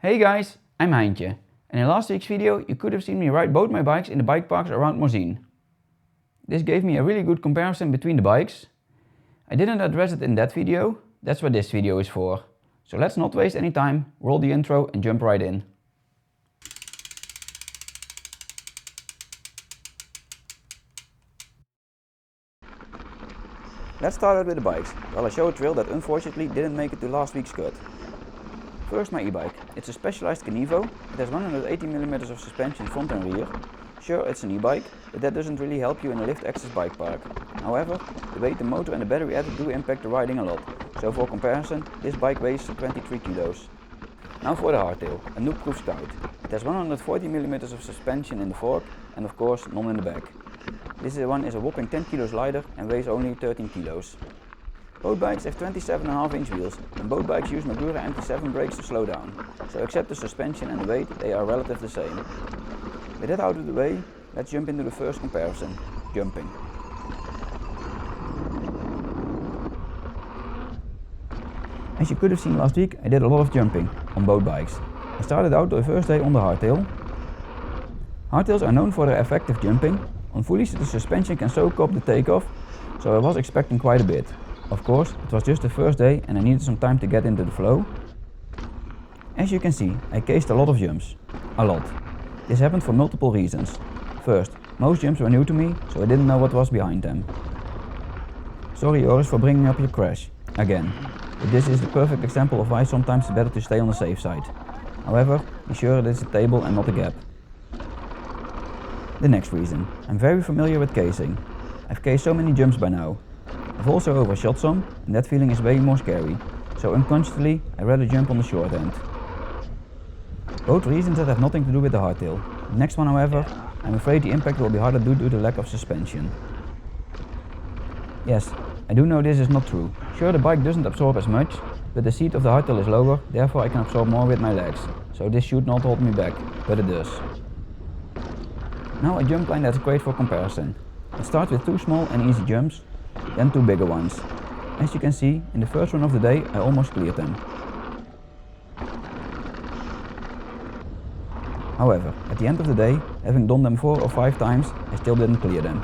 Hey guys, I'm Heintje, and in last week's video you could have seen me ride both my bikes in the bike parks around Morzine. This gave me a really good comparison between the bikes. I didn't address it in that video, that's what this video is for. So let's not waste any time, roll the intro and jump right in. Let's start out with the bikes, while I show a trail that unfortunately didn't make it to last week's cut. First, my e-bike. It's a specialized Canevo. It has 180mm of suspension front and rear. Sure, it's an e-bike, but that doesn't really help you in a lift access bike park. However, the weight, the motor and the battery added do impact the riding a lot. So for comparison, this bike weighs 23 kilos. Now for the Hardtail, a noob-proof scout. It has 140mm of suspension in the fork and of course none in the back. This one is a whopping 10 kilos lighter and weighs only 13 kilos. Both bikes have 27.5-inch wheels and both bikes use Magura MT7 brakes to slow down, so except the suspension and the weight, they are relatively the same. With that out of the way, let's jump into the first comparison, jumping. As you could have seen last week, I did a lot of jumping on both bikes. I started out the first day on the Hardtail. Hardtails are known for their effective jumping. On fullies the suspension can soak up the takeoff, so I was expecting quite a bit. Of course, it was just the first day and I needed some time to get into the flow. As you can see, I cased a lot of jumps. A lot. This happened for multiple reasons. First, most jumps were new to me, so I didn't know what was behind them. Sorry Joris for bringing up your crash, again. But this is the perfect example of why sometimes it's better to stay on the safe side. However, be sure that it's a table and not a gap. The next reason, I'm very familiar with casing. I've cased so many jumps by now. I've also overshot some, and that feeling is way more scary, so unconsciously I rather jump on the short end. Both reasons that have nothing to do with the Hardtail. The next one however, I'm afraid the impact will be harder due to the lack of suspension. Yes, I do know this is not true. Sure, the bike doesn't absorb as much, but the seat of the Hardtail is lower, therefore I can absorb more with my legs, so this should not hold me back, but it does. Now a jump line that's great for comparison. It starts with two small and easy jumps, then two bigger ones. As you can see, in the first one of the day I almost cleared them. However, at the end of the day, having done them 4 or 5 times, I still didn't clear them.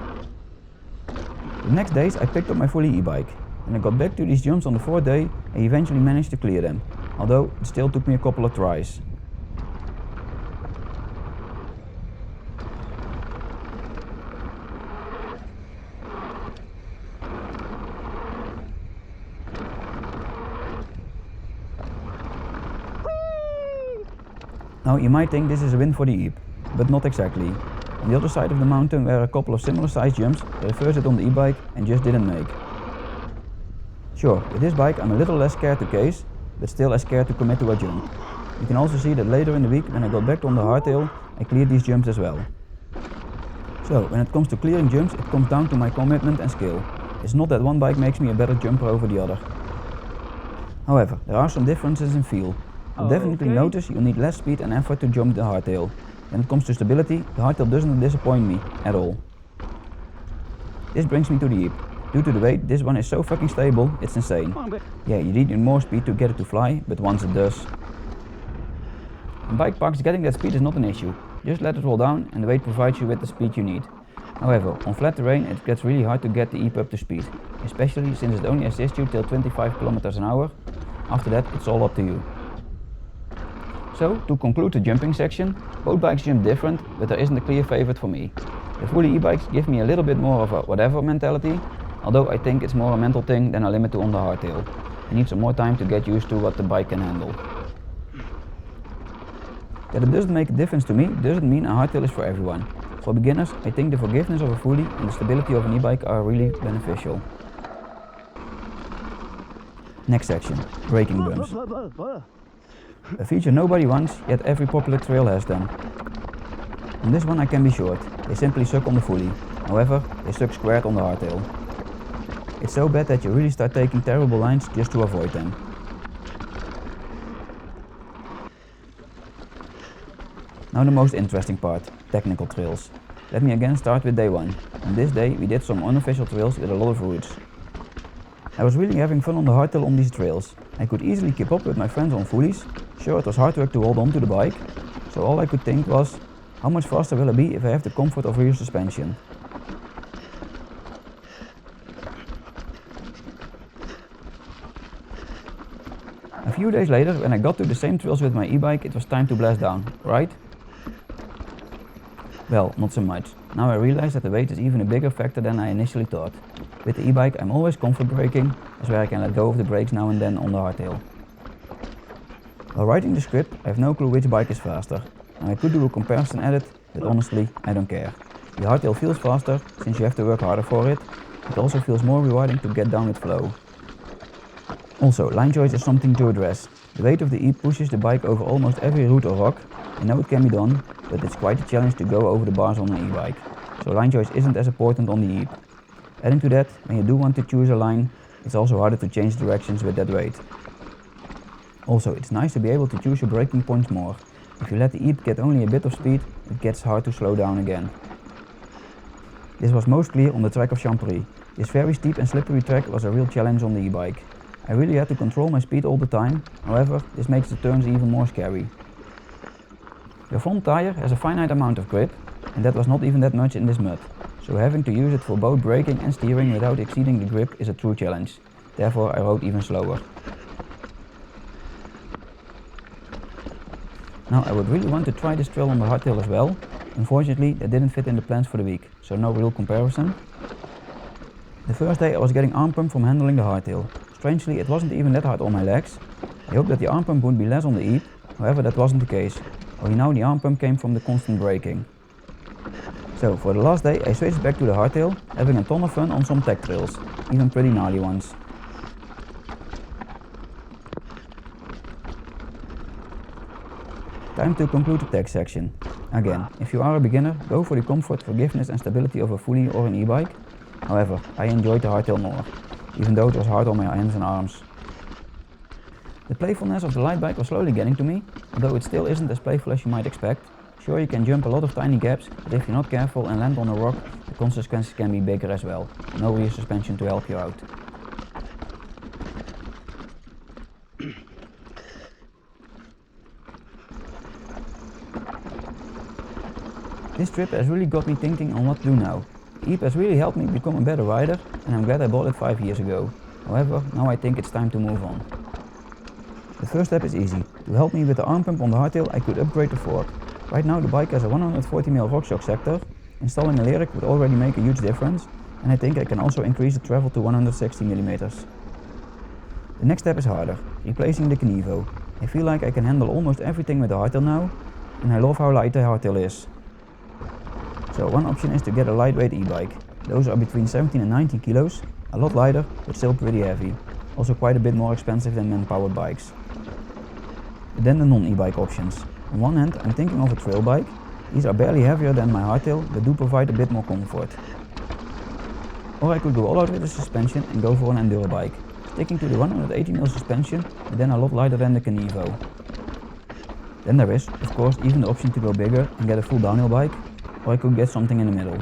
The next days I picked up my fully e-bike. When I got back to these jumps on the 4th day, I eventually managed to clear them, although it still took me a couple of tries. Now you might think this is a win for the Eep, but not exactly. On the other side of the mountain were a couple of similar sized jumps that I first did on the e-bike and just didn't make. Sure, with this bike I'm a little less scared to case, but still as scared to commit to a jump. You can also see that later in the week when I got back on the Hardtail, I cleared these jumps as well. So when it comes to clearing jumps, it comes down to my commitment and skill. It's not that one bike makes me a better jumper over the other. However, there are some differences in feel. You'll definitely notice you'll need less speed and effort to jump the Hardtail. When it comes to stability, the Hardtail doesn't disappoint me at all. This brings me to the Eep. Due to the weight, this one is so fucking stable, it's insane. Yeah, you need more speed to get it to fly, but once it does. In bike parks, getting that speed is not an issue. Just let it roll down and the weight provides you with the speed you need. However, on flat terrain it gets really hard to get the Eep up to speed, especially since it only assists you till 25 km an hour. After that, it's all up to you. So, to conclude the jumping section, both bikes jump different, but there isn't a clear favorite for me. The fully e-bikes give me a little bit more of a whatever mentality, although I think it's more a mental thing than a limit to on the Hardtail. I need some more time to get used to what the bike can handle. That it doesn't make a difference to me doesn't mean a Hardtail is for everyone. For beginners, I think the forgiveness of a fully and the stability of an e-bike are really beneficial. Next section, braking bumps. A feature nobody wants, yet every popular trail has them. On this one I can be short, they simply suck on the fully. However, they suck squared on the Hardtail. It's so bad that you really start taking terrible lines just to avoid them. Now the most interesting part, technical trails. Let me again start with day 1. On this day we did some unofficial trails with a lot of routes. I was really having fun on the Hardtail on these trails. I could easily keep up with my friends on fullies, Sure, it was hard work to hold on to the bike, so all I could think was, how much faster will I be if I have the comfort of rear suspension? A few days later, when I got to the same trails with my e-bike, it was time to blast down, right? Well, not so much. Now I realize that the weight is even a bigger factor than I initially thought. With the e-bike I'm always comfort braking, as where I can let go of the brakes now and then on the hardtail. While writing the script, I have no clue which bike is faster. Now I could do a comparison edit, but honestly, I don't care. The hardtail feels faster, since you have to work harder for it. It also feels more rewarding to get down with flow. Also, line choice is something to address. The weight of the e pushes the bike over almost every root or rock. I know it can be done, but it's quite a challenge to go over the bars on an e-bike. So line choice isn't as important on the e. Adding to that, when you do want to choose a line, it's also harder to change directions with that weight. Also, it's nice to be able to choose your braking points more. If you let the e get only a bit of speed, it gets hard to slow down again. This was most clear on the track of Champery. This very steep and slippery track was a real challenge on the e-bike. I really had to control my speed all the time, however, this makes the turns even more scary. The front tire has a finite amount of grip, and that was not even that much in this mud, so having to use it for both braking and steering without exceeding the grip is a true challenge. Therefore I rode even slower. Now I would really want to try this trail on the hardtail as well. Unfortunately that didn't fit in the plans for the week, so no real comparison. The first day I was getting arm pump from handling the hardtail. Strangely, it wasn't even that hard on my legs. I hoped that the arm pump would be less on the e, however that wasn't the case. Only now the arm pump came from the constant braking. So for the last day I switched back to the hardtail, having a ton of fun on some tech trails, even pretty gnarly ones. Time to conclude the tech section. Again, if you are a beginner, go for the comfort, forgiveness and stability of a fully or an e-bike. However, I enjoyed the hardtail more, even though it was hard on my hands and arms. The playfulness of the light bike was slowly getting to me, although it still isn't as playful as you might expect. Sure, you can jump a lot of tiny gaps, but if you're not careful and land on a rock, the consequences can be bigger as well. No rear suspension to help you out. This trip has really got me thinking on what to do now. The EP has really helped me become a better rider, and I'm glad I bought it 5 years ago. However, now I think it's time to move on. The first step is easy. To help me with the arm pump on the hardtail, I could upgrade the fork. Right now the bike has a 140mm RockShox sector. Installing a lyric would already make a huge difference, and I think I can also increase the travel to 160mm. The next step is harder, replacing the Kenevo. I feel like I can handle almost everything with the hardtail now, and I love how light the hardtail is. So one option is to get a lightweight e-bike. Those are between 17 and 19 kilos, a lot lighter but still pretty heavy. Also quite a bit more expensive than man-powered bikes. Then the non-e-bike options. On one hand I'm thinking of a trail bike. These are barely heavier than my hardtail but do provide a bit more comfort. Or I could go all out with the suspension and go for an enduro bike, sticking to the 180mm suspension but then a lot lighter than the Kenevo. Then there is, of course, even the option to go bigger and get a full downhill bike, or I could get something in the middle.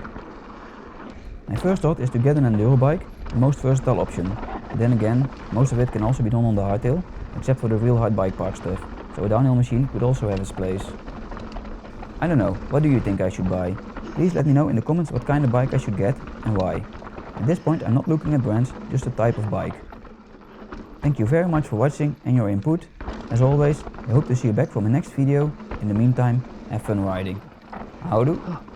My first thought is to get an enduro bike, the most versatile option. But then again, most of it can also be done on the hardtail, except for the real hard bike park stuff, so a downhill machine could also have its place. I don't know, what do you think I should buy? Please let me know in the comments what kind of bike I should get and why. At this point I'm not looking at brands, just a type of bike. Thank you very much for watching and your input. As always, I hope to see you back for my next video. In the meantime, have fun riding. Houdoe!